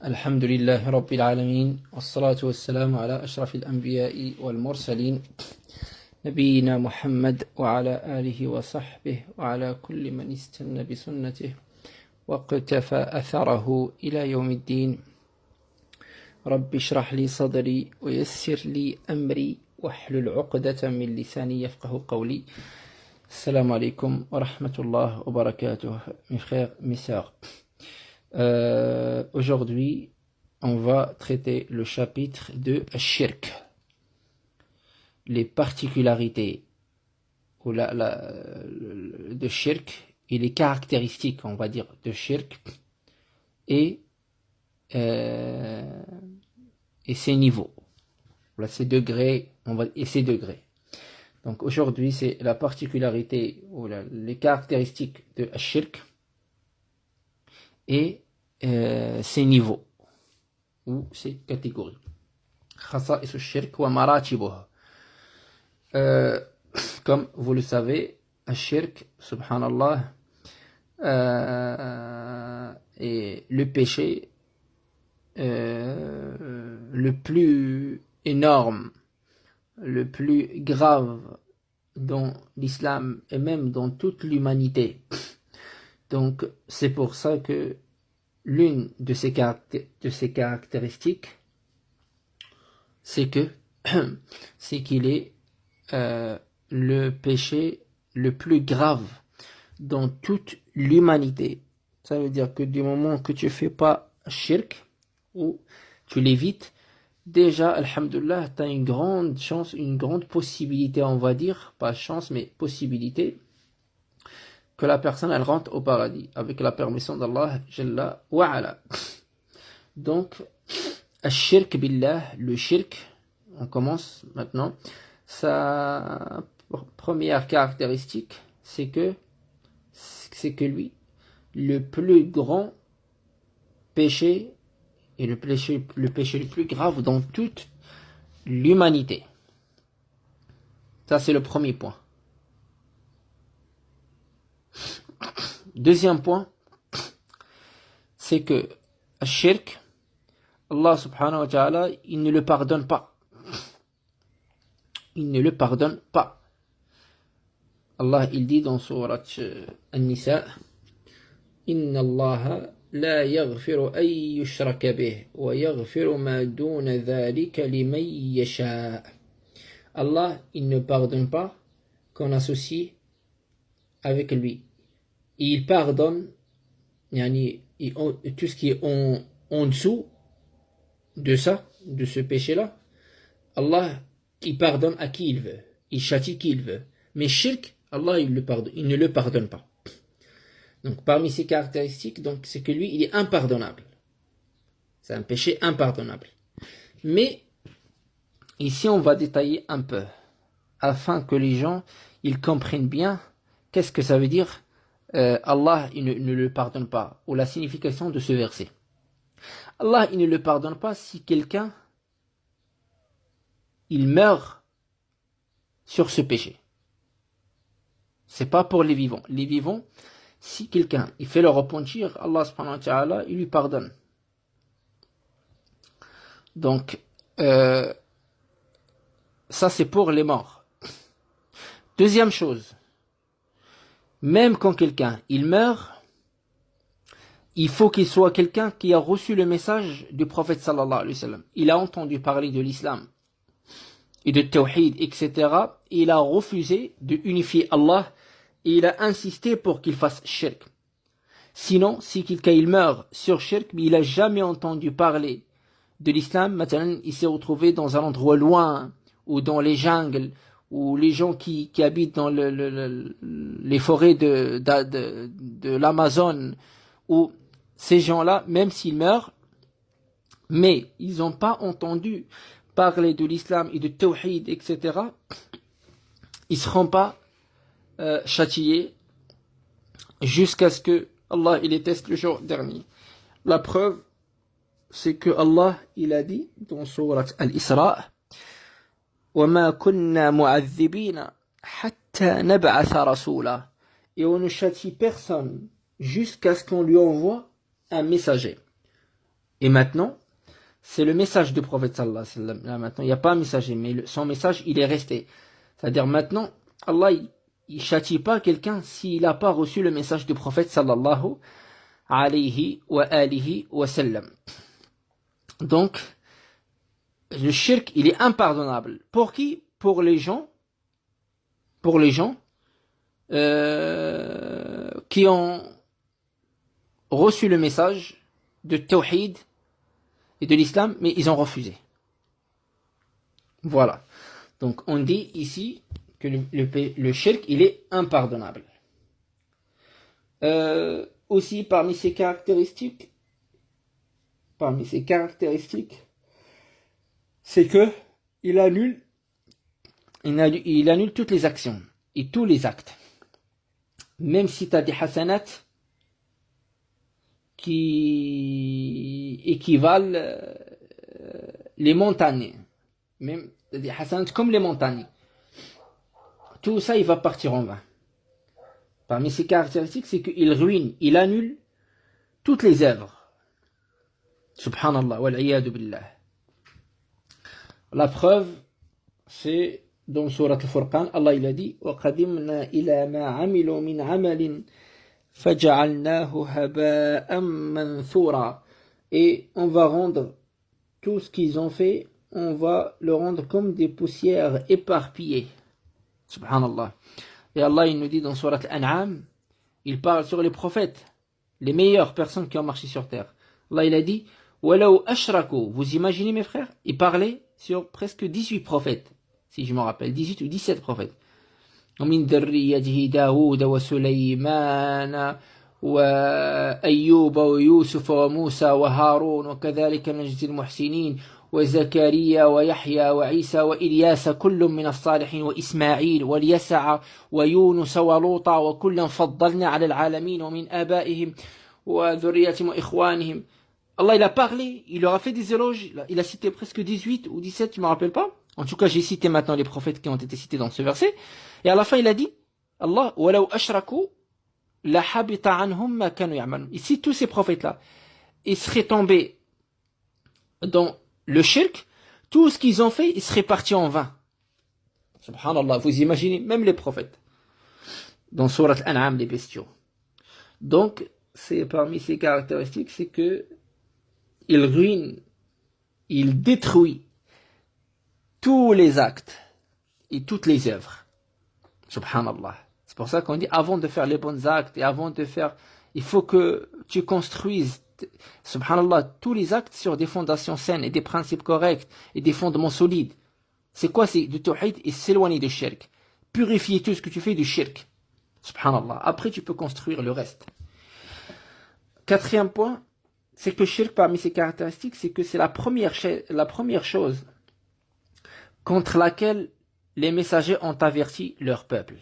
الحمد لله رب العالمين والصلاة والسلام على أشرف الأنبياء والمرسلين نبينا محمد وعلى آله وصحبه وعلى كل من استنى بسنته واقتفى أثره إلى يوم الدين. رب اشرح لي صدري ويسر لي أمري واحلل عقدة من لساني يفقه قولي. Assalamu alaikum wa rahmatullah wa barakatuh, mes frères, mes sœurs. Aujourd'hui, on va traiter le chapitre de Shirk, les particularités de Shirk et les caractéristiques, on va dire, de Shirk et ses niveaux, voilà, ses degrés, et ses degrés. Donc aujourd'hui, c'est la particularité ou les caractéristiques de Shirk et ses niveaux ou ses catégories. Khasa'is al-Shirk wa maratibuh. Comme vous le savez, Shirk, subhanallah, est le péché le plus énorme, le plus grave dans l'islam et même dans toute l'humanité. Donc c'est pour ça que l'une de ces caractéristiques, c'est qu'il est le péché le plus grave dans toute l'humanité. Ça veut dire que du moment que tu fais pas shirk ou tu l'évites, déjà, alhamdoulilah, tu as une grande chance, une grande possibilité, on va dire, pas chance, mais possibilité, que la personne, elle rentre au paradis, avec la permission d'Allah, Jalla wa ala. Donc, al-shirk billah, le shirk, on commence maintenant, sa première caractéristique, c'est que lui, le plus grand péché, et le péché le plus grave dans toute l'humanité. Ça, c'est le premier point. Deuxième point, c'est que Shirk, Allah subhanahu wa ta'ala, il ne le pardonne pas. Il ne le pardonne pas. Allah, il dit dans Surat An-Nisa, Inna Allah لا يغفر أن يشرك به ويغفر ما دون ذلك لمن يشاء. Allah, il ne pardonne pas qu'on associe avec lui. Il pardonne tout ce qui est en dessous de ça, de ce péché-là. Allah, il pardonne à qui il veut. Il châtie qui il veut. Mais shirk, Allah, il ne le pardonne pas. Donc, parmi ses caractéristiques, donc, c'est que lui, il est impardonnable. C'est un péché impardonnable. Mais, ici, on va détailler un peu, afin que les gens, ils comprennent bien qu'est-ce que ça veut dire, Allah, il ne le pardonne pas, ou la signification de ce verset. Allah, il ne le pardonne pas si quelqu'un, il meurt sur ce péché. C'est pas pour les vivants. Les vivants, si quelqu'un il fait le repentir, Allah subhanahu wa ta'ala, il lui pardonne. Donc, ça c'est pour les morts. Deuxième chose, même quand quelqu'un il meurt, il faut qu'il soit quelqu'un qui a reçu le message du prophète sallallahu alayhi wa sallam. Il a entendu parler de l'islam et de tawhid, etc. Il a refusé de unifier Allah. Et il a insisté pour qu'il fasse shirk. Sinon, si quelqu'un il meurt sur shirk, mais il n'a jamais entendu parler de l'islam, maintenant il s'est retrouvé dans un endroit loin, ou dans les jungles, ou les gens qui habitent dans les forêts de l'Amazone, ou ces gens-là, même s'ils meurent, mais ils n'ont pas entendu parler de l'islam et de tawhid, etc., ils ne seront pas châtié jusqu'à ce que Allah il les teste le jour dernier. La preuve, c'est que Allah il a dit dans Surat Al-Isra, وَمَا كُنَّا مُعَذِّبِينَ حَتَّى نَبْعَثَ رَسُولًا. Et on ne châtie personne jusqu'à ce qu'on lui envoie un messager. Et maintenant, c'est le message du prophète sallallahu alayhi wa sallam. Là maintenant, il n'y a pas un messager, mais son message, il est resté. C'est-à-dire maintenant, Allah, il châtie pas quelqu'un s'il n'a pas reçu le message du prophète sallallahu alayhi wa alihi wa sallam. Donc, le shirk, il est impardonnable. Pour qui? Pour les gens qui ont reçu le message de Tawhid et de l'islam, mais ils ont refusé. Voilà. Donc on dit ici que le shirk, il est impardonnable. Aussi parmi ses caractéristiques, c'est que il annule toutes les actions et tous les actes. Même si tu as des hasanats qui équivalent les montagnes, même des hasanats comme les montagnes, tout ça il va partir en vain. Parmi ses caractéristiques, c'est qu'il ruine, il annule toutes les œuvres. Subhanallah, wal iyadu billah. La preuve, c'est dans Surat Al-Furqan, Allah il a dit وَقَدِمْنَا إِلَى مَا عَمِلُوا مِنْ عَمَلٍ فَجَعَلْنَاهُ هَبَاءً مَنْثُورًا. Et on va rendre tout ce qu'ils ont fait, on va le rendre comme des poussières éparpillées. Subhanallah. Et Allah il nous dit dans Surat Al-An'am, il parle sur les prophètes, les meilleures personnes qui ont marché sur terre. Allah il a dit وَلَوْ أَشْرَكُوا. Vous imaginez mes frères, il parlait sur presque 18 prophètes, si je me rappelle, 18 ou 17 prophètes. ومن ذريته داود وسليمان وأيوب ويوسف وموسى وهارون وكذلك نجزي المحسنين وزكريا ويحيى وعيسى وإلياس كل من الصالحين وإسماعيل واليسع ويونس ولوطا وكلا فضلنا على العالمين ومن آبائهم وذرياتهم وإخوانهم. Allah il a parlé, il leur a fait des éloges, il a cité presque 18 ou 17, je ne me rappelle pas. En tout cas, j'ai cité maintenant les prophètes qui ont été cités dans ce verset. Et à la fin, il a dit, Allah, وَلَوْ أَشْرَكُوا لَحَبِطَ عَنْهُمْ مَا كَانُوا يَعْمَلُونَ. Ici, tous ces prophètes-là, ils seraient tombés dans le shirk, tout ce qu'ils ont fait, ils seraient partis en vain. Subhanallah, vous imaginez, même les prophètes. Dans Surat Al-An'am, les bestiaux. Donc, c'est parmi ces caractéristiques, c'est que il ruine, il détruit tous les actes et toutes les œuvres. Subhanallah. C'est pour ça qu'on dit, avant de faire les bons actes et avant de faire, il faut que tu construises, subhanallah, tous les actes sur des fondations saines et des principes corrects et des fondements solides. C'est quoi? C'est du tawhid et s'éloigner du shirk. Purifier tout ce que tu fais du shirk. Subhanallah. Après, tu peux construire le reste. Quatrième point, c'est que le shirk, parmi ses caractéristiques, c'est que c'est la première chose contre laquelle les messagers ont averti leur peuple.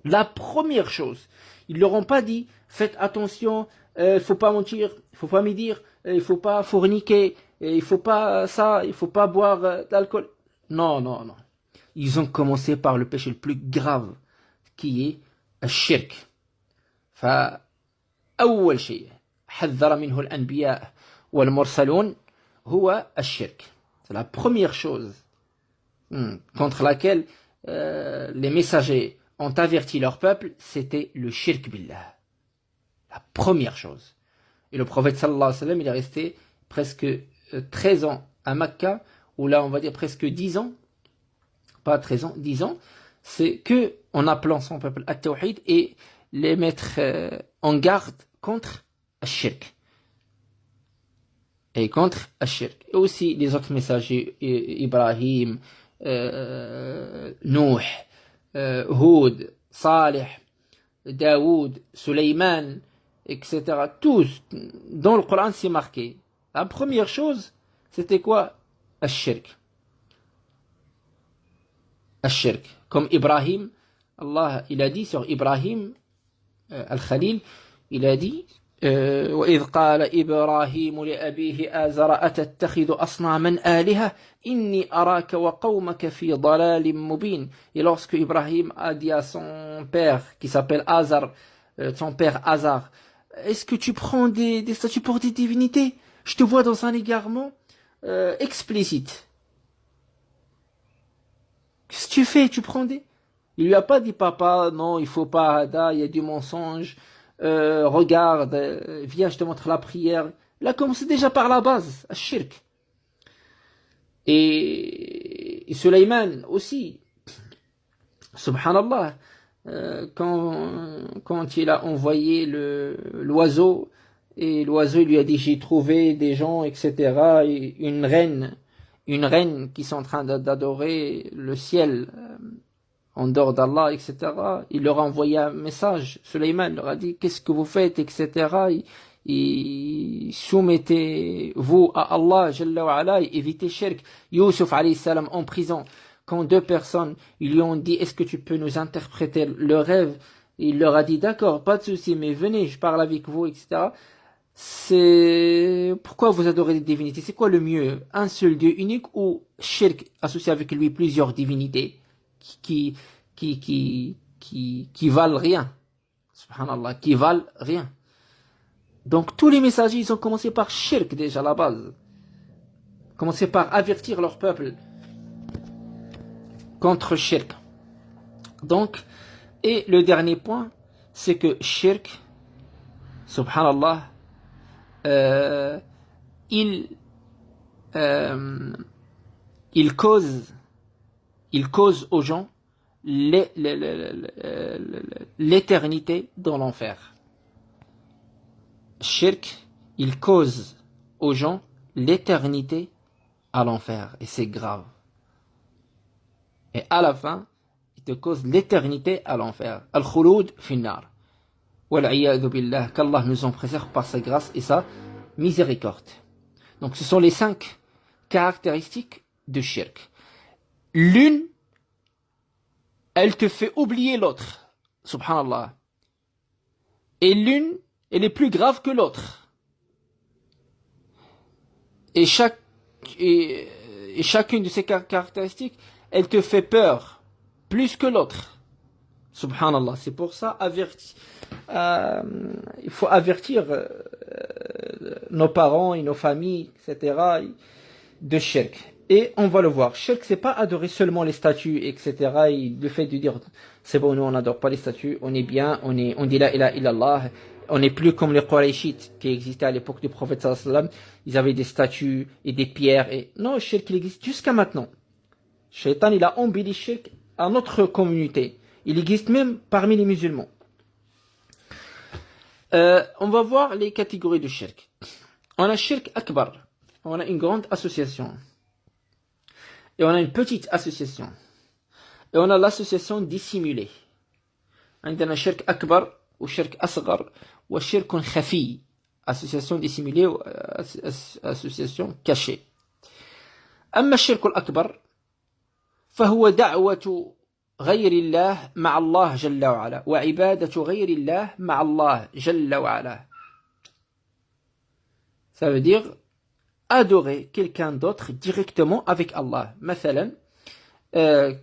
La première chose. Ils leur ont pas dit, faites attention, il faut pas mentir, il faut pas médire, il faut pas fourniquer, il faut pas ça, il faut pas boire d'alcool. Non, non, non. Ils ont commencé par le péché le plus grave, qui est le shirk. فأول شيء حذر منه الأنبياء والمرسلون هو الشرك. C'est la première chose contre laquelle les messagers ont averti leur peuple, c'était le shirk billah. La première chose. Et le prophète sallallahu alayhi wa sallam, il est resté presque 13 ans à Mecca, ou là on va dire presque 10 ans, pas 13 ans, 10 ans, c'est que en appelant son peuple à tawhid et les mettre en garde contre le shirk. Et contre le shirk. Et aussi les autres messagers, Ibrahim, Nuh, Hud, Salih, Daoud, Sulayman, etc. Tous, dans le Coran, c'est marqué. La première chose, c'était quoi? Al-shirk. Al-shirk. Comme Ibrahim, Allah, il a dit sur Ibrahim, Al-Khalil, il a dit وإذ قال إبراهيم لأبيه آزر أتتخذ أصناما آلهة إني أراك وقومك في ضلال مبين. Et lorsque Ibrahim a dit à son père qui s'appelle Azar, son père Azar, est-ce que tu prends des statues pour des divinités? Je te vois dans un égarement explicite. Qu'est-ce que tu fais? Tu prends des... Il lui a pas dit, papa, non, il faut pas, Hada, il y a du mensonge. Regarde, viens, je te montre la prière. Il a commencé déjà par la base, à shirk. Et Sulayman aussi, subhanallah, quand il a envoyé l'oiseau, et l'oiseau lui a dit j'ai trouvé des gens, etc., et une reine qui sont en train d'adorer le ciel en dehors d'Allah, etc., il leur a envoyé un message. Sulayman leur a dit qu'est-ce que vous faites, etc., et soumettez-vous à Allah Jalla wa ala, et évitez shirk. Yusuf alayhi salam en prison, quand deux personnes ils lui ont dit est-ce que tu peux nous interpréter le rêve, il leur a dit d'accord, pas de souci, mais venez, je parle avec vous, etc. C'est pourquoi vous adorez des divinités? C'est quoi le mieux? Un seul Dieu unique ou shirk associé avec lui plusieurs divinités qui valent rien? Subhanallah, qui valent rien. Donc tous les messagers, ils ont commencé par shirk déjà à la base. Commencé par avertir leur peuple contre shirk. Donc, et le dernier point, c'est que shirk, subhanallah, il cause aux gens l'éternité dans l'enfer. Shirk, il cause aux gens l'éternité à l'enfer. Et c'est grave. Et à la fin, il te cause l'éternité à l'enfer. Al-khulud finnar. Wal'iyadu billah. Qu'Allah nous en préserve par sa grâce et sa miséricorde. Donc ce sont les 5 caractéristiques de shirk. L'une, elle te fait oublier l'autre. Subhanallah. Et l'une, elle est plus grave que l'autre. Et chacune de ces caractéristiques, elle te fait peur plus que l'autre. Subhanallah. C'est pour ça, il faut avertir nos parents et nos familles, etc., de shirk. Et on va le voir. Shirk, c'est pas adorer seulement les statues, etc. Et le fait de dire, c'est bon, nous on n'adore pas les statues, on est bien, on dit la ilaha illallah. On n'est plus comme les Qurayshites qui existaient à l'époque du prophète sallallahu alayhi wa sallam. Ils avaient des statues et des pierres. Et non, le shirk, il existe jusqu'à maintenant. Shaitan, il a embelli le shirk à notre communauté. Il existe même parmi les musulmans. On va voir les catégories de shirk. On a shirk akbar. On a une grande association. Et on a une petite association. Et on a l'association dissimulée. On a shirk akbar ou shirk asghar ou shirk khafi. Association dissimulée ou association cachée. أما الشرك الأكبر فهو دعوة غير الله مع الله جل وعلا وعبادة غير الله مع الله جل وعلا. Ça veut dire adorer quelqu'un d'autre directement avec Allah. مثلا,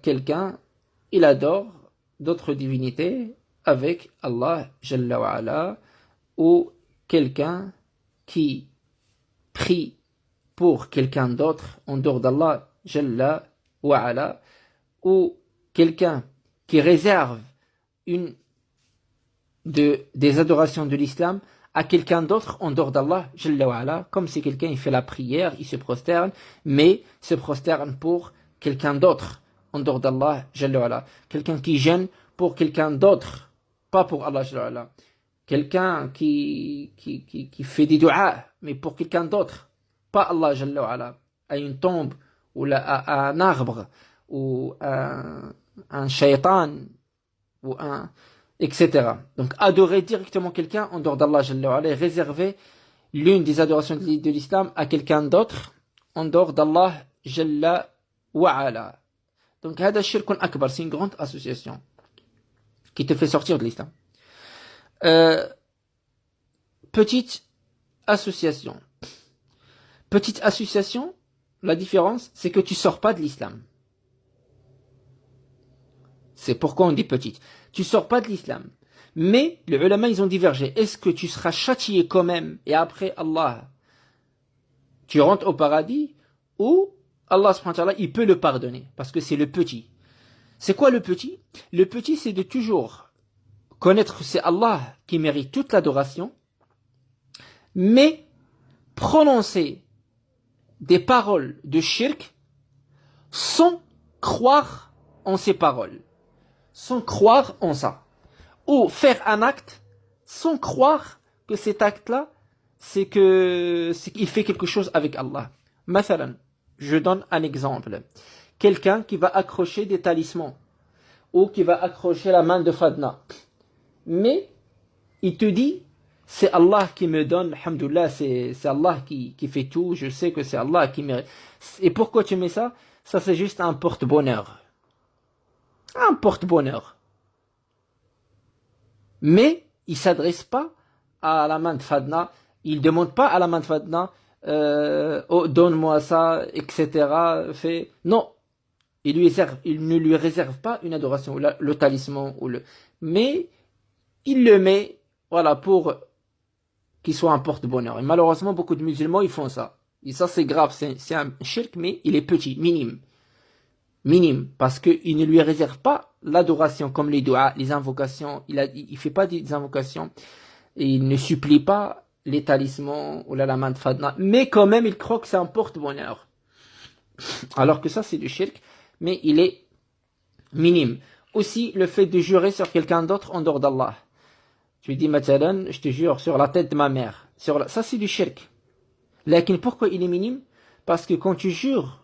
quelqu'un, il adore d'autres divinités avec Allah Jalla wa ala, ou quelqu'un qui prie pour quelqu'un d'autre en dehors d'Allah Jalla wa ala, ou quelqu'un qui réserve des adorations de l'islam à quelqu'un d'autre en dehors d'Allah Jalla wa ala, comme si quelqu'un il fait la prière, il se prosterne, mais se prosterne pour quelqu'un d'autre en dehors d'Allah Jalla wa ala. Quelqu'un qui jeûne pour quelqu'un d'autre, pas pour Allah Jalla wa ala. Quelqu'un qui fait des du'a, mais pour quelqu'un d'autre, pas Allah Jalla wa ala, à une tombe, ou à un arbre, ou un shaitan, ou etc. Donc adorer directement quelqu'un en dehors d'Allah Jalla wa ala, et réserver l'une des adorations de l'islam à quelqu'un d'autre en dehors d'Allah Jalla wa ala. Donc hada shirkun akbar, c'est une grande association qui te fait sortir de l'islam. Petite association. Petite association, la différence, c'est que tu sors pas de l'islam. C'est pourquoi on dit petite. Tu sors pas de l'islam. Mais les ulama, ils ont divergé. Est-ce que tu seras châtié quand même et après Allah tu rentres au paradis ou Allah subhanahu wa ta'ala, il peut le pardonner parce que c'est le petit. C'est quoi le petit? Le petit, c'est de toujours connaître que c'est Allah qui mérite toute l'adoration, mais prononcer des paroles de shirk sans croire en ces paroles, sans croire en ça. Ou faire un acte sans croire que cet acte-là, c'est qu'il fait quelque chose avec Allah. Mathalan, je donne un exemple. Quelqu'un qui va accrocher des talismans ou qui va accrocher la main de Fadna. Mais il te dit, c'est Allah qui me donne, alhamdoulilah, c'est Allah qui fait tout, je sais que c'est Allah qui mérite. Et pourquoi tu mets ça? Ça c'est juste un porte-bonheur. Un porte-bonheur. Mais il ne s'adresse pas à la main de Fadna, il ne demande pas à la main de Fadna, oh, donne-moi ça, etc. Non, il ne lui réserve pas une adoration, le talisman, mais il le met, voilà, pour qu'il soit un porte-bonheur. Et malheureusement, beaucoup de musulmans, ils font ça. Et ça, c'est grave, c'est un shirk, mais il est petit, minime. Minime, parce qu'il ne lui réserve pas l'adoration, comme les doigts, les invocations. Il fait pas des invocations, et il ne supplie pas les talismans ou la main de Fadna, mais quand même, il croit que c'est un porte-bonheur. Alors que ça, c'est du shirk, mais il est minime. Aussi, le fait de jurer sur quelqu'un d'autre en dehors d'Allah. Tu dis, Matalan, je te jure sur la tête de ma mère. Ça, c'est du shirk. Lakin, pourquoi il est minime? Parce que quand tu jures,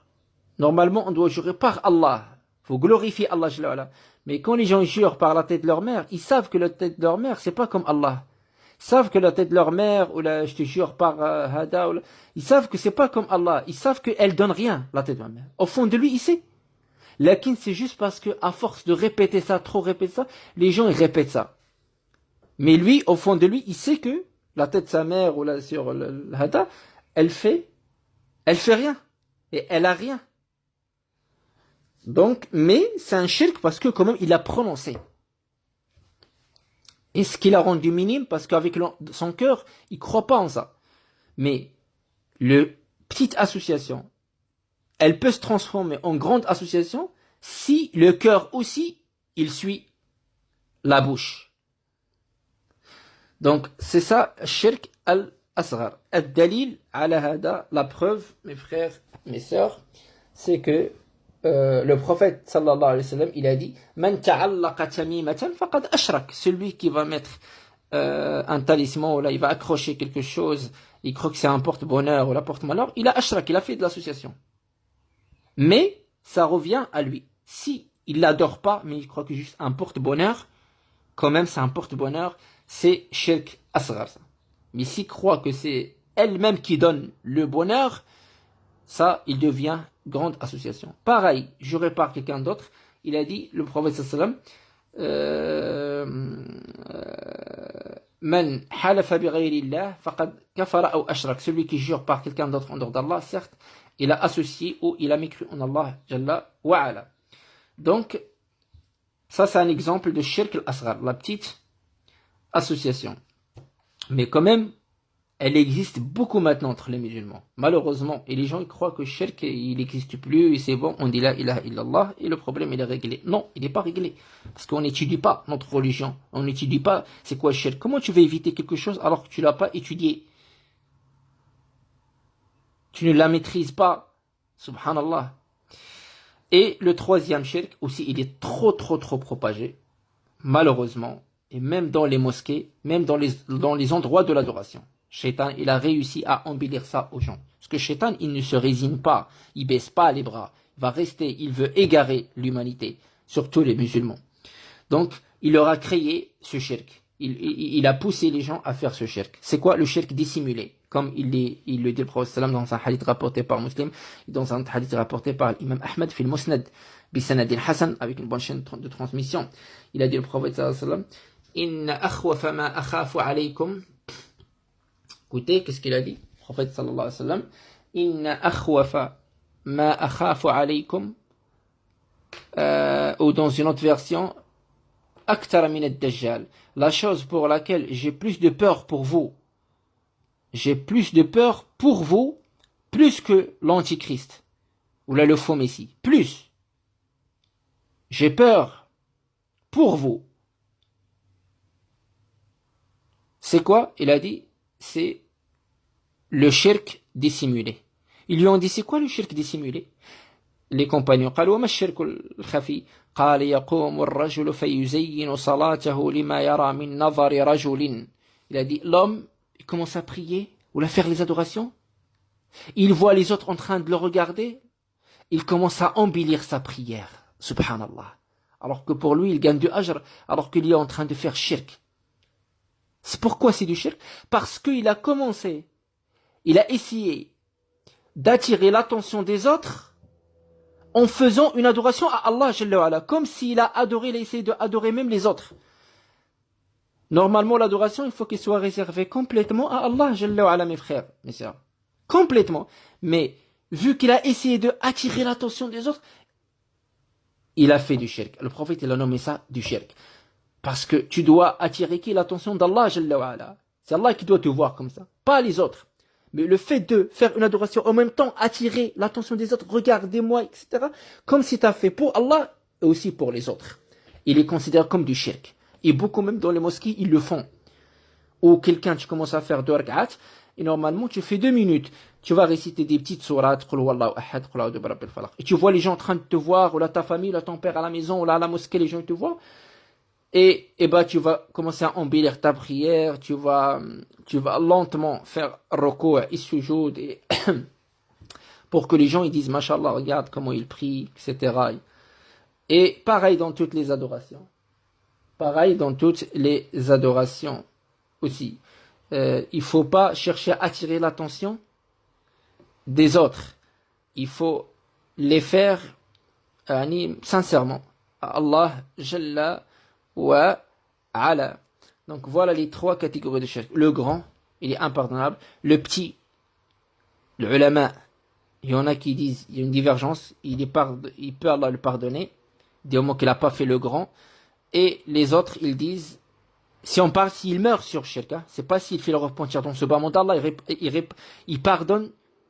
normalement, on doit jurer par Allah. Il faut glorifier Allah. Mais quand les gens jurent par la tête de leur mère, ils savent que la tête de leur mère, c'est pas comme Allah. Ils savent que la tête de leur mère, ou je te jure par Hada, ils savent que c'est pas comme Allah. Ils savent qu'elle donne rien, la tête de ma mère. Au fond de lui, il sait. Lakin, c'est juste parce que, à force de répéter ça, trop répéter ça, les gens, ils répètent ça. Mais lui, au fond de lui, il sait que la tête de sa mère, ou sur le Hada, elle fait rien. Et elle a rien. Donc, mais c'est un shirk parce que quand même il a prononcé. Et ce qu'il a rendu minime parce qu'avec son cœur, il croit pas en ça. Mais le petite association, elle peut se transformer en grande association si le cœur aussi, il suit la bouche. Donc, c'est ça, shirk al-asghar. Ad-dalil ala hada, la preuve, mes frères, mes sœurs, c'est que le prophète sallallahu alayhi wa sallam, il a dit Man ta'allaqa tamimatan faqad ashrak. Celui qui va mettre un talisman, ou là, il va accrocher quelque chose, il croit que c'est un porte-bonheur ou la porte-malheur, il a ashrak, il a fait de l'association. Mais ça revient à lui. Si il l'adore pas, mais il croit que c'est juste un porte-bonheur, quand même c'est un porte-bonheur, c'est shirk asghar. Mais s'il croit que c'est elle-même qui donne le bonheur, ça, il devient grande association. Pareil, jurer par quelqu'un d'autre, il a dit, le prophète sallam, Man halafa bi ghayrillah faqad kafara ou ashrak. Celui qui jure par quelqu'un d'autre en dehors d'Allah, certes, il a associé ou il a mécru en Allah Jalla wa ala. Donc, ça c'est un exemple de shirk al-asghar, la petite association. Mais quand même, elle existe beaucoup maintenant entre les musulmans, malheureusement. Et les gens ils croient que shirk, il n'existe plus, et c'est bon, on dit la ilaha illallah, et le problème il est réglé. Non, il n'est pas réglé. Parce qu'on n'étudie pas notre religion. On n'étudie pas c'est quoi shirk. Comment tu veux éviter quelque chose alors que tu ne l'as pas étudié? Tu ne la maîtrises pas. Subhanallah. Et le troisième shirk, aussi, il est trop propagé. Malheureusement. Et même dans les mosquées, même dans les endroits de l'adoration. Shaitan, il a réussi à embellir ça aux gens. Parce que Shaitan, il ne se résigne pas, il baisse pas les bras, il va rester, il veut égarer l'humanité, surtout les musulmans. Donc, il leur a créé ce shirk. Il a poussé les gens à faire ce shirk. C'est quoi le shirk dissimulé? Comme il le dit le prophète dans un hadith rapporté par Muslim, dans un hadith rapporté par l'imam Ahmad fil Musnad, bisanadin Hassan, avec une bonne chaîne de transmission. Il a dit le prophète Inna akhwafa ma akhafu alaykum. Écoutez, qu'est-ce qu'il a dit? Le prophète sallallahu alayhi wa sallam. Inna akhwafa ma akhafu alaykum. Ou dans une autre version, aktar min ad-dajjal. La chose pour laquelle j'ai plus de peur pour vous. J'ai plus de peur pour vous plus que l'antichrist, ou là le faux messie, plus. J'ai peur pour vous. C'est quoi? Il a dit, c'est le shirk dissimulé. Ils lui ont dit, c'est quoi le shirk dissimulé? Les compagnons, قالوا وما الشرك الخفي؟ قال يقوم الرجل فيزين صلاته لما يرى من نظر رجل. Il a dit, l'homme, il commence à prier, ou à faire les adorations. Il voit les autres en train de le regarder. Il commence à embellir sa prière. Subhanallah. Alors que pour lui, il gagne du ajr, alors qu'il est en train de faire shirk. C'est pourquoi c'est du shirk? Parce qu'il a commencé, il a essayé d'attirer l'attention des autres en faisant une adoration à Allah Jalla wa Ala, comme s'il a adoré, il a essayé d'adorer même les autres. Normalement, l'adoration, il faut qu'elle soit réservée complètement à Allah Jalla wa Ala, mes frères, mes sœurs. Complètement. Mais, vu qu'il a essayé d'attirer l'attention des autres, il a fait du shirk. Le prophète, il a nommé ça du shirk. Parce que tu dois attirer qui? L'attention d'Allah Jalla wa Ala. C'est Allah qui doit te voir comme ça, pas les autres. Mais le fait de faire une adoration en même temps, attirer l'attention des autres, regardez-moi, etc., comme si tu as fait pour Allah et aussi pour les autres. Il est considéré comme du shirk. Et beaucoup même dans les mosquées, ils le font. Ou quelqu'un, tu commences à faire 2 rak'at, et normalement tu fais 2 minutes. Tu vas réciter des petites sourates, et tu vois les gens en train de te voir, ou là ta famille, là ton père à la maison, ou là à la mosquée, les gens te voient. Et bah tu vas commencer à embellir ta prière, tu vas lentement faire roko et sujoud, et pour que les gens ils disent Mashallah, regarde comment il prie, etc. Et pareil dans toutes les adorations. Pareil dans toutes les adorations aussi. Il faut pas chercher à attirer l'attention des autres. Il faut les faire sincèrement. Allah Jalla wa Ala. Donc voilà les 3 catégories de shirk. Le grand, il est impardonnable. Le petit, le ulama, il y en a qui disent, il y a une divergence, il peut Allah le pardonner, du moment qu'il n'a pas fait le grand. Et les autres, ils disent, si on parle, s'il meurt sur shirk, c'est pas s'il fait le repentir dans ce bas monde d'Allah, il pardonne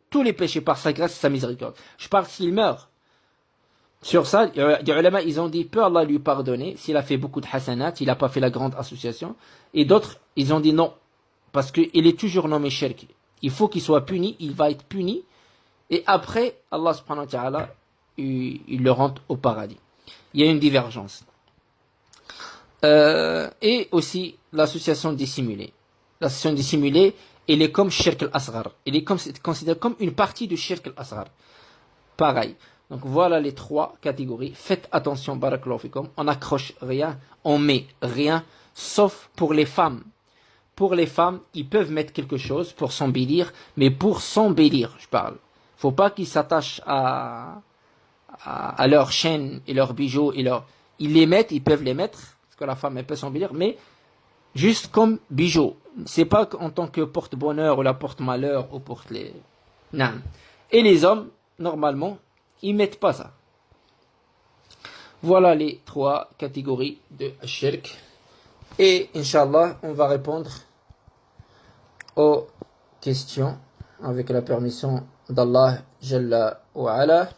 tous les péchés par sa grâce et sa miséricorde. Je parle s'il meurt. Sur ça, les ulama, ils ont dit, peut Allah lui pardonner s'il a fait beaucoup de hasanat, il n'a pas fait la grande association. Et d'autres, ils ont dit non, parce qu'il est toujours nommé shirk. Il faut qu'il soit puni, il va être puni. Et après, Allah subhanahu wa ta'ala, il le rentre au paradis. Il y a une divergence. Et aussi, l'association dissimulée. L'association dissimulée, elle est comme shirk al-asghar. Elle est considérée comme une partie du shirk al-asghar. Pareil. Donc voilà les 3 catégories. Faites attention, barakallahu fikum. On n'accroche rien, on met rien, sauf pour les femmes. Pour les femmes, ils peuvent mettre quelque chose pour s'embellir, mais pour s'embellir, je parle. Faut pas qu'ils s'attachent à leurs chaînes et leurs bijoux ils les mettent, ils peuvent les mettre, parce que la femme elle peut s'embellir, mais juste comme bijoux. C'est pas en tant que porte-bonheur ou la porte-malheur ou porte les. Non. Et les hommes, normalement, ils mettent pas ça. Voilà les 3 catégories de shirk. Et Inch'Allah, on va répondre aux questions avec la permission d'Allah Jalla wa Ala.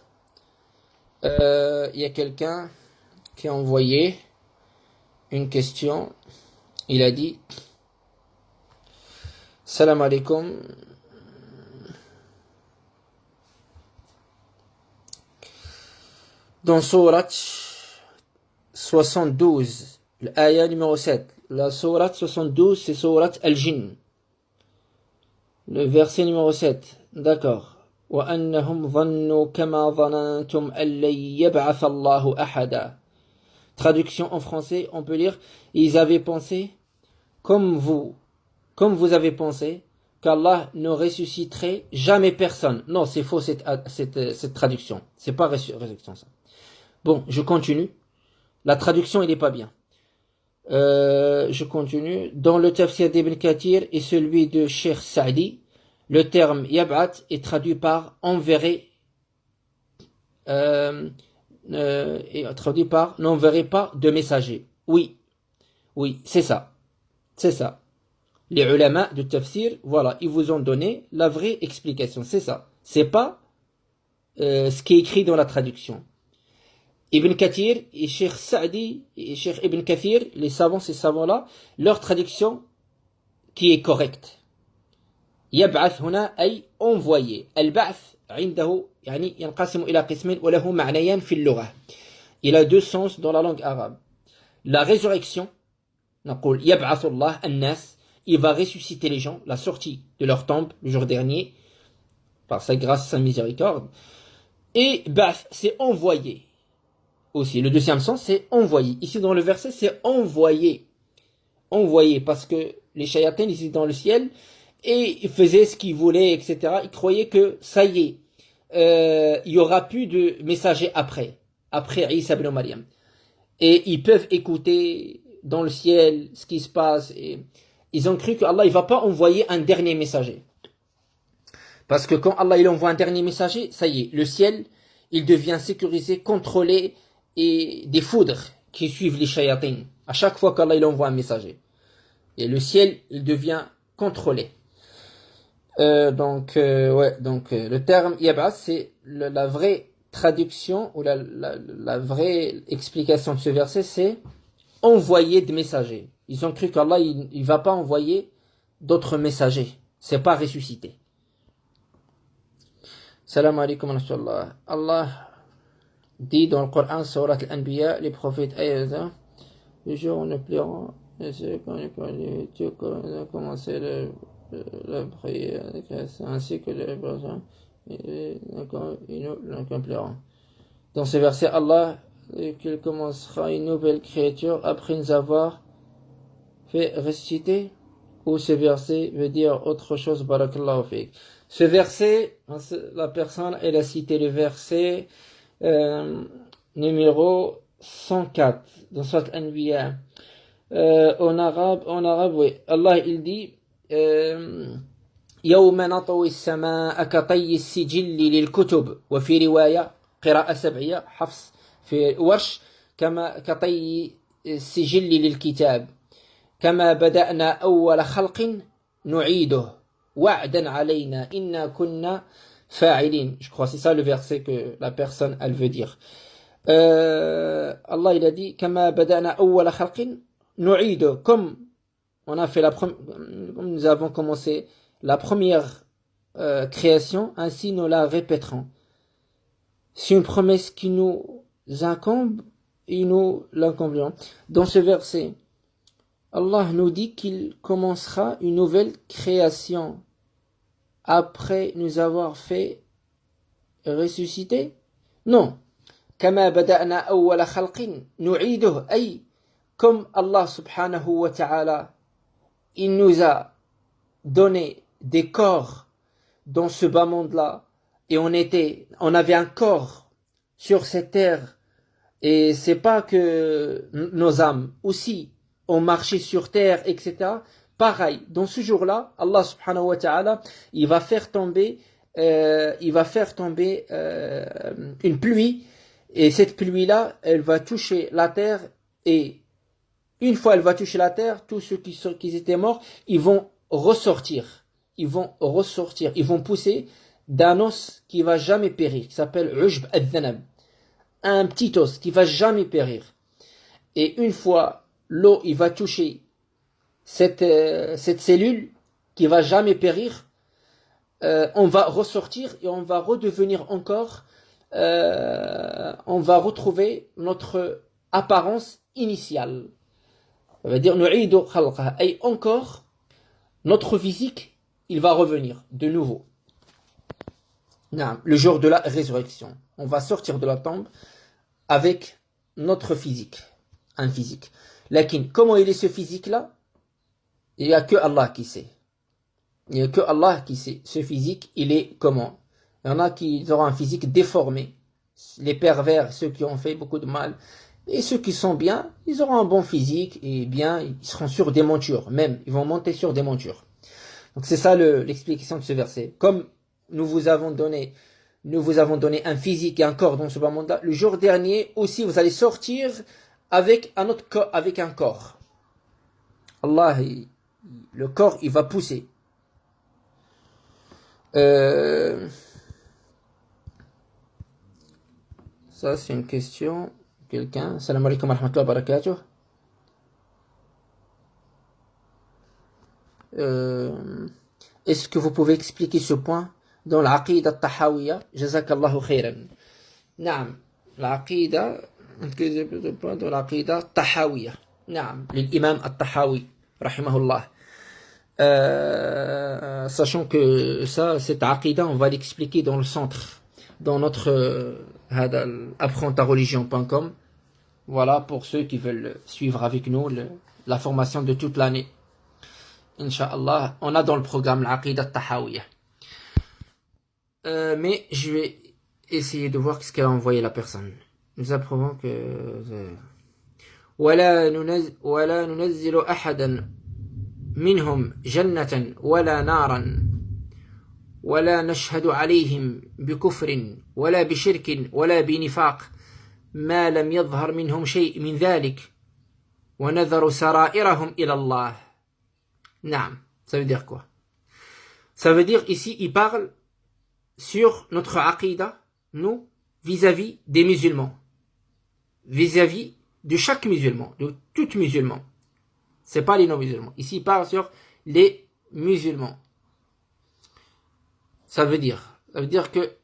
Il y a quelqu'un qui a envoyé une question. Il a dit Salam alaikum. Dans sourate 72, l'aya numéro 7, la sourate 72, c'est sourate Al-Jinn. Le verset numéro 7, d'accord. وَأَنَّهُمْ ظَنُّوا كَمَا ظَنَنْتُمْ أَن لَّن يَبْعَثَ اللَّهُ أَحَدًا. Traduction en français, on peut lire, ils avaient pensé, comme vous avez pensé, qu'Allah ne ressusciterait jamais personne. Non, c'est faux cette traduction. C'est pas résurrection ça. Bon, je continue. La traduction, il n'est pas bien. Je continue. Dans le tafsir d'Ibn Kathir et celui de Cheikh Saadi, le terme yab'at est traduit par enverrer, et traduit par n'enverrez pas de messager. Oui, c'est ça. C'est ça. Les ulama de tafsir, voilà, ils vous ont donné la vraie explication. C'est ça. C'est pas ce qui est écrit dans la traduction. Ibn Kathir et Cheikh Sa'di et Cheikh Ibn Kathir, les savants, ces savants-là, leur traduction qui est correcte. يبعث هنا أي envoyer. البعث عنده يعني ينقسم إلى قسمين وله معنيان في اللغة. Il a deux sens dans la langue arabe. La résurrection, نقول يبعث الله الناس, il va ressusciter les gens, la sortie de leur tombe le jour dernier, par sa grâce, sa miséricorde. Et ba'th, c'est envoyer. Aussi, le deuxième sens, c'est envoyer. Ici, dans le verset, c'est envoyer. Envoyer, parce que les shayatins, ils étaient dans le ciel, et ils faisaient ce qu'ils voulaient, etc. Ils croyaient que, ça y est, il y aura plus de messagers après Isa ibn Maryam. Et ils peuvent écouter dans le ciel ce qui se passe. Et ils ont cru qu'Allah, il va pas envoyer un dernier messager. Parce que quand Allah, il envoie un dernier messager, ça y est, le ciel, il devient sécurisé, contrôlé, et des foudres qui suivent les shayatins. À chaque fois qu'Allah, il envoie un messager. Et le ciel, il devient contrôlé. Donc, le terme yab'ath, c'est la vraie traduction ou la vraie explication de ce verset, c'est envoyer des messagers. Ils ont cru qu'Allah, il va pas envoyer d'autres messagers. C'est pas ressuscité. Salam alaikum wa rahmatullah. Allah dit dans le Coran, Surat al-Anbiya, les prophètes, le jour où nous plierons, et c'est quand tu as commencé la prière, ainsi que les besoins, et nous plierons. Dans ce verset, Allah, qu'il commencera une nouvelle créature après nous avoir fait réciter, ou ce verset veut dire autre chose, barakallahu fiqh. Ce verset, la personne, elle a cité le verset numéro 104 dans Surat Al-Anbiya. En arabe, oui. Allah, il dit يوم نطوي السماء كطي السجل للكتب وفي رواية قراءة سبعية حفص في ورش كما كطي السجل للكتاب كما بدأنا أول خلق نعيده وعدا علينا إنا كنا فاعلين. Je crois c'est ça le verset que la personne elle veut dire. Allah il a dit كما بدأنا أول خلق نعيده, comme on a fait comme nous avons commencé la première création, ainsi nous la répéterons. C'est une promesse qui nous incombe et nous l'accomplirons. Dans ce verset, Allah nous dit qu'il commencera une nouvelle création après nous avoir fait ressusciter. Non. كما بدأنا أول خلق نعيده, أي comme Allah subhanahu wa ta'ala, il nous a donné des corps dans ce bas monde-là, et on avait un corps sur cette terre, et c'est pas que nos âmes aussi ont marché sur terre, etc. Pareil, dans ce jour-là, Allah subhanahu wa ta'ala, il va faire tomber une pluie, et cette pluie-là, elle va toucher la terre, et une fois elle va toucher la terre, tous ceux qui étaient morts, ils vont ressortir, ils vont pousser d'un os qui va jamais périr, qui s'appelle Ujb al-Dhanab, un petit os qui va jamais périr. Et une fois l'eau, il va toucher cette cellule qui va jamais périr, on va ressortir et on va redevenir encore, on va retrouver notre apparence initiale. Ça veut dire nu'idu khalqaha, et encore notre physique, il va revenir de nouveau. Le jour de la résurrection, on va sortir de la tombe avec notre physique, un physique. Lakin, comment il est ce physique-là? Il n'y a que Allah qui sait. Il n'y a que Allah qui sait. Ce physique, il est comment? Il y en a qui auront un physique déformé. Les pervers, ceux qui ont fait beaucoup de mal. Et ceux qui sont bien, ils auront un bon physique et bien, ils seront sur des montures. Même, ils vont monter sur des montures. Donc c'est ça l'explication de ce verset. Comme nous vous avons donné un physique et un corps dans ce bas monde-là, le jour dernier aussi vous allez sortir avec un autre corps, avec un corps. Allah, Le corps, il va pousser. Ça, c'est une question. Quelqu'un. Salam alaikum wa rahmatullahi wa barakatuh. Est-ce que vous pouvez expliquer ce point dans l'Aqidah Tahawiyya? Jazakallahu khairan. Naam. L'Aqidah, dans l'Aqidah Tahawiyya. Naam. L'imam At-Tahawi, rahimahullah. Sachant que ça, cette Aqidah, on va l'expliquer dans le centre, dans notre apprendre-ta-religion.com. Voilà, pour ceux qui veulent suivre avec nous la formation de toute l'année. Inch'Allah, on a dans le programme l'Aqidah Tahawiyya. Mais je vais essayer de voir ce qu'elle a envoyé la personne. Nous approuvons que... ولا ننزل أحدا منهم جنة ولا نارا ولا نشهد عليهم بكفر ولا بشرك ولا بنفاق ما لم يظهر منهم شيء من ذلك ونذر سرائرهم إلى الله. Naam, ça veut dire quoi? Ça veut dire ici, il parle sur notre aqidah, nous, vis-à-vis des musulmans. Vis-à-vis de chaque musulman, de tout musulman. C'est pas les non-musulmans. Ici, il parle sur les musulmans. Ça veut dire que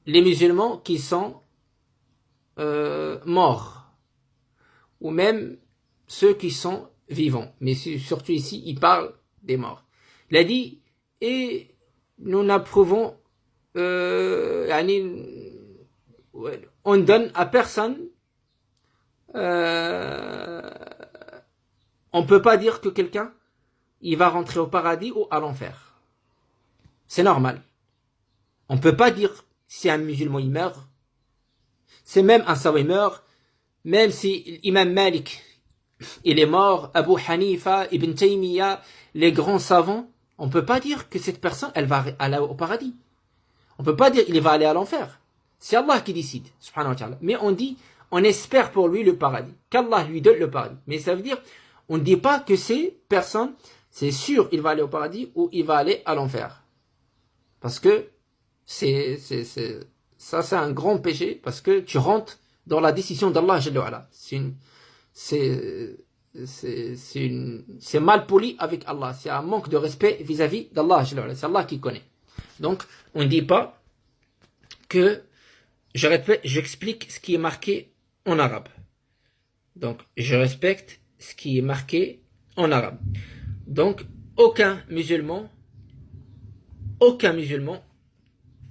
les musulmans qui sont morts, ou même ceux qui sont vivants. Mais surtout ici, il parle des morts. Il a dit, et nous n'approuvons, on donne à personne, on peut pas dire que quelqu'un, il va rentrer au paradis ou à l'enfer. C'est normal. On peut pas dire si un musulman il meurt. C'est même un savant il meurt. Même si l'imam Malik, il est mort, Abu Hanifa, Ibn Taymiyyah, les grands savants, on peut pas dire que cette personne, elle va aller au paradis. On peut pas dire qu'il va aller à l'enfer. C'est Allah qui décide, subhanahu wa ta'ala. Mais on dit, on espère pour lui le paradis. Qu'Allah lui donne le paradis. Mais ça veut dire, on ne dit pas que ces personnes, c'est sûr, il va aller au paradis ou il va aller à l'enfer. Parce que ça, c'est un grand péché, parce que tu rentres dans la décision d'Allah, c'est mal poli avec Allah. C'est un manque de respect vis-à-vis d'Allah. C'est Allah qui connaît. Donc, on ne dit pas que, je répète, j'explique ce qui est marqué en arabe. Donc, je respecte ce qui est marqué en arabe. Donc, aucun musulman,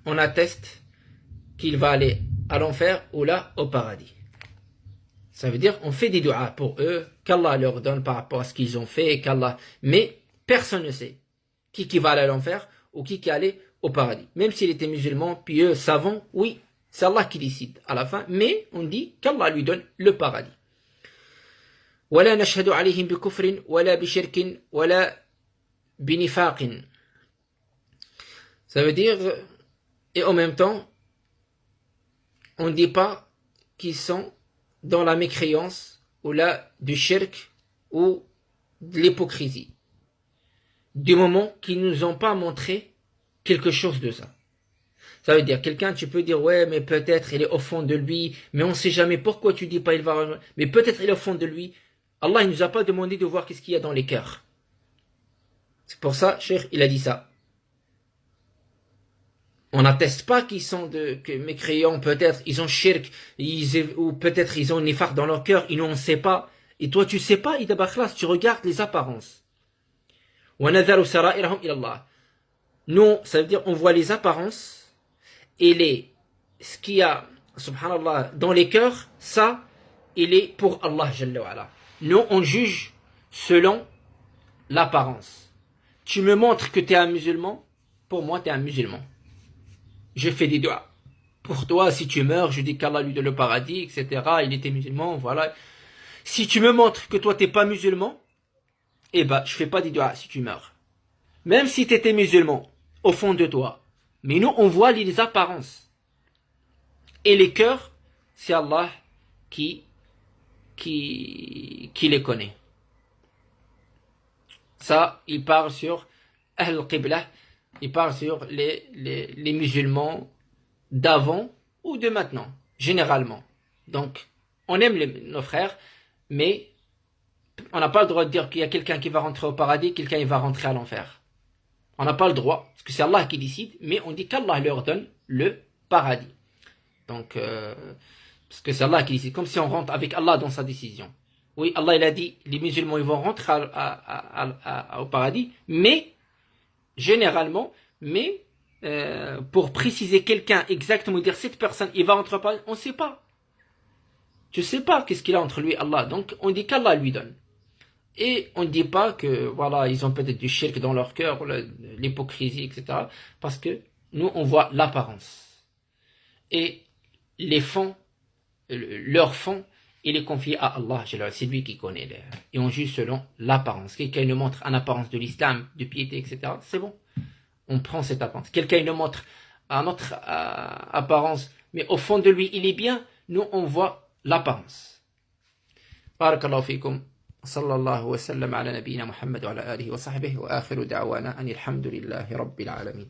on atteste qu'il va aller à l'enfer ou là au paradis. Ça veut dire on fait des du'as pour eux, qu'Allah leur donne par rapport à ce qu'ils ont fait, mais personne ne sait qui va aller à l'enfer ou qui allait au paradis. Même s'il était musulman, pieux, savant, oui, c'est Allah qui décide à la fin, mais on dit qu'Allah lui donne le paradis. ولا نشهد عليهم بكفر ولا بشرك ولا بنفاق. Ça veut dire, et en même temps, on ne dit pas qu'ils sont dans la mécréance ou là du shirk ou de l'hypocrisie. Du moment qu'ils nous ont pas montré quelque chose de ça. Ça veut dire, quelqu'un, tu peux dire, ouais, mais peut-être il est au fond de lui, mais on ne sait jamais pourquoi tu dis pas il va, mais peut-être il est au fond de lui. Allah, il nous a pas demandé de voir qu'est-ce qu'il y a dans les cœurs. C'est pour ça, Cheikh, il a dit ça. On n'atteste pas qu'ils sont que mécréants, peut-être ils ont shirk, ou peut-être ils ont nifaq dans leur cœur, nous on ne sait pas. Et toi tu sais pas, tu regardes les apparences. Nous, ça veut dire on voit les apparences et ce qu'il y a, subhanallah, dans les cœurs, ça, il est pour Allah Jalla wa ala. Nous on juge selon l'apparence. Tu me montres que tu es un musulman, pour moi tu es un musulman. Je fais des doigts. Pour toi, si tu meurs, je dis qu'Allah lui donne le paradis, etc. Il était musulman, voilà. Si tu me montres que toi t'es pas musulman, eh ben, je fais pas des doigts si tu meurs. Même si tu étais musulman, au fond de toi. Mais nous, on voit les apparences. Et les cœurs, c'est Allah qui les connaît. Ça, il parle sur Ahl-Qibla, il parle sur les musulmans d'avant ou de maintenant, généralement. Donc, on aime nos frères, mais on n'a pas le droit de dire qu'il y a quelqu'un qui va rentrer au paradis, quelqu'un qui va rentrer à l'enfer. On n'a pas le droit, parce que c'est Allah qui décide, mais on dit qu'Allah leur donne le paradis. Donc, parce que c'est Allah qui décide, comme si on rentre avec Allah dans sa décision. Oui, Allah il a dit, les musulmans ils vont rentrer au paradis, mais, généralement, mais, pour préciser quelqu'un exactement, dire cette personne, il va rentrer au paradis, on ne sait pas. Tu ne sais pas qu'est-ce qu'il a entre lui et Allah, donc on dit qu'Allah lui donne. Et on ne dit pas que, voilà, ils ont peut-être du shirk dans leur cœur, l'hypocrisie, etc. Parce que nous, on voit l'apparence. Et les fonds, leur fond, il est confié à Allah. C'est lui qui connaît. Et on juge selon l'apparence. Quelqu'un nous montre une apparence de l'islam, de piété, etc. C'est bon. On prend cette apparence. Quelqu'un nous montre une autre apparence, mais au fond de lui, il est bien. Nous, on voit l'apparence. Barakallahu fikum. صلى الله وسلم على نبينا محمد وعلى آله وصحبه وآخر دعوانا أن الحمد لله رب العالمين